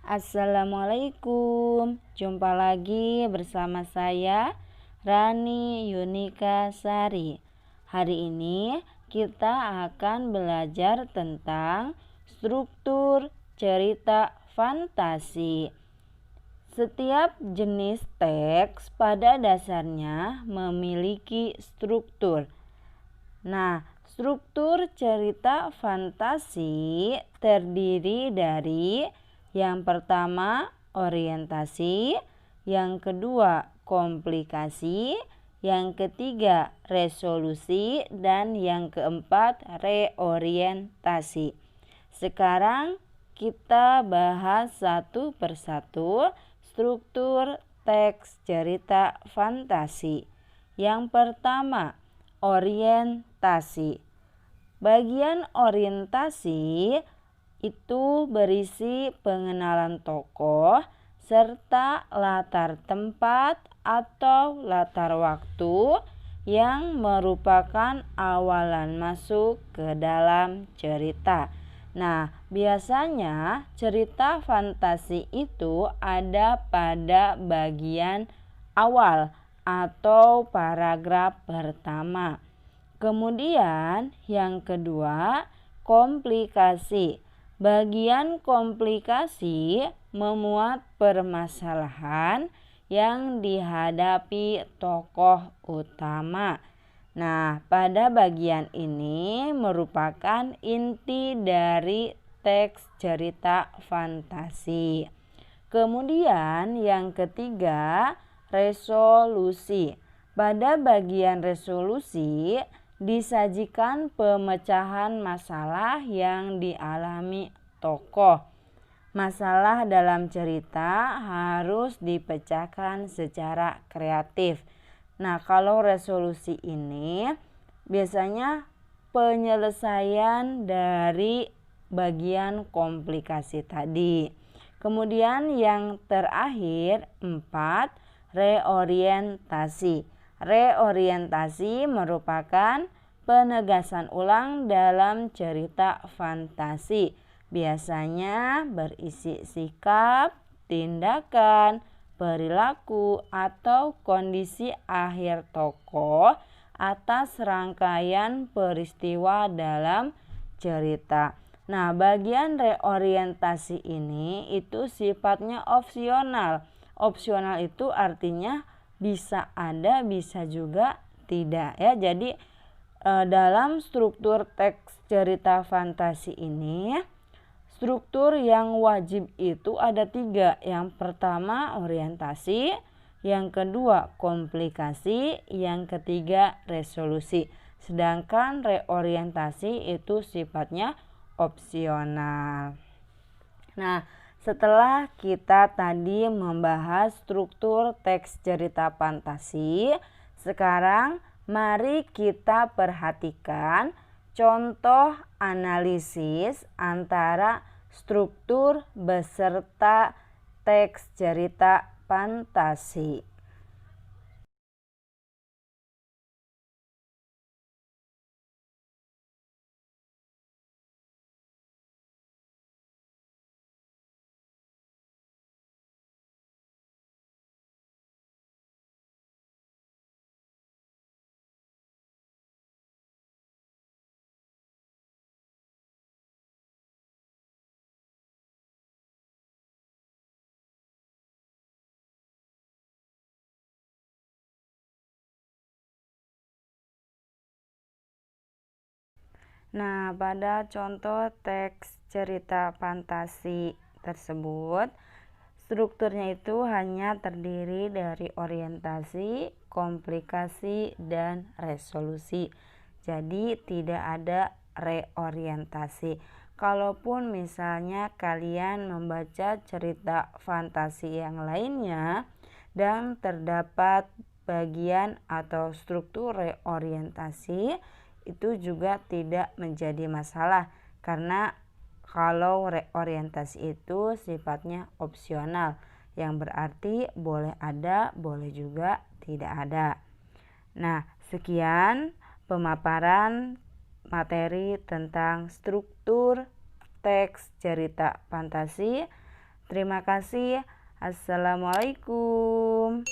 Assalamualaikum, jumpa lagi bersama saya Rani Yunika Sari. Hari ini kita akan belajar tentang struktur cerita fantasi. Setiap jenis teks pada dasarnya memiliki struktur. Nah, struktur cerita fantasi terdiri dari yang pertama orientasi, yang kedua komplikasi, yang ketiga resolusi, dan yang keempat reorientasi. Sekarang kita bahas satu persatu struktur teks cerita fantasi. Yang pertama, orientasi. Bagian orientasi itu berisi pengenalan tokoh serta latar tempat atau latar waktu yang merupakan awalan masuk ke dalam cerita. Nah, biasanya cerita fantasi itu ada pada bagian awal atau paragraf pertama. Kemudian yang kedua, komplikasi. Bagian komplikasi memuat permasalahan yang dihadapi tokoh utama. Nah, pada bagian ini merupakan inti dari teks cerita fantasi. Kemudian yang ketiga, resolusi. Pada bagian resolusi disajikan pemecahan masalah yang dialami tokoh. Masalah dalam cerita harus dipecahkan secara kreatif. Nah, kalau resolusi ini biasanya penyelesaian dari bagian komplikasi tadi. Kemudian yang terakhir 4, reorientasi. Reorientasi merupakan penegasan ulang dalam cerita fantasi. Biasanya berisi sikap, tindakan, perilaku, atau kondisi akhir tokoh atas rangkaian peristiwa dalam cerita. Nah, bagian reorientasi ini itu sifatnya opsional. Opsional itu artinya bisa ada, bisa juga tidak ya. Jadi dalam struktur teks cerita fantasi ini, struktur yang wajib itu ada 3. Yang pertama orientasi, yang kedua komplikasi, yang ketiga resolusi. Sedangkan reorientasi itu sifatnya opsional. Nah, setelah kita tadi membahas struktur teks cerita fantasi, sekarang mari kita perhatikan contoh analisis antara struktur beserta teks cerita fantasi. Nah, pada contoh teks cerita fantasi tersebut, strukturnya itu hanya terdiri dari orientasi, komplikasi, dan resolusi. Jadi tidak ada reorientasi. Kalaupun misalnya kalian membaca cerita fantasi yang lainnya dan terdapat bagian atau struktur reorientasi, itu juga tidak menjadi masalah karena kalau reorientasi itu sifatnya opsional, yang berarti boleh ada, boleh juga tidak ada. Nah, sekian pemaparan materi tentang struktur teks cerita fantasi. Terima kasih. Assalamualaikum.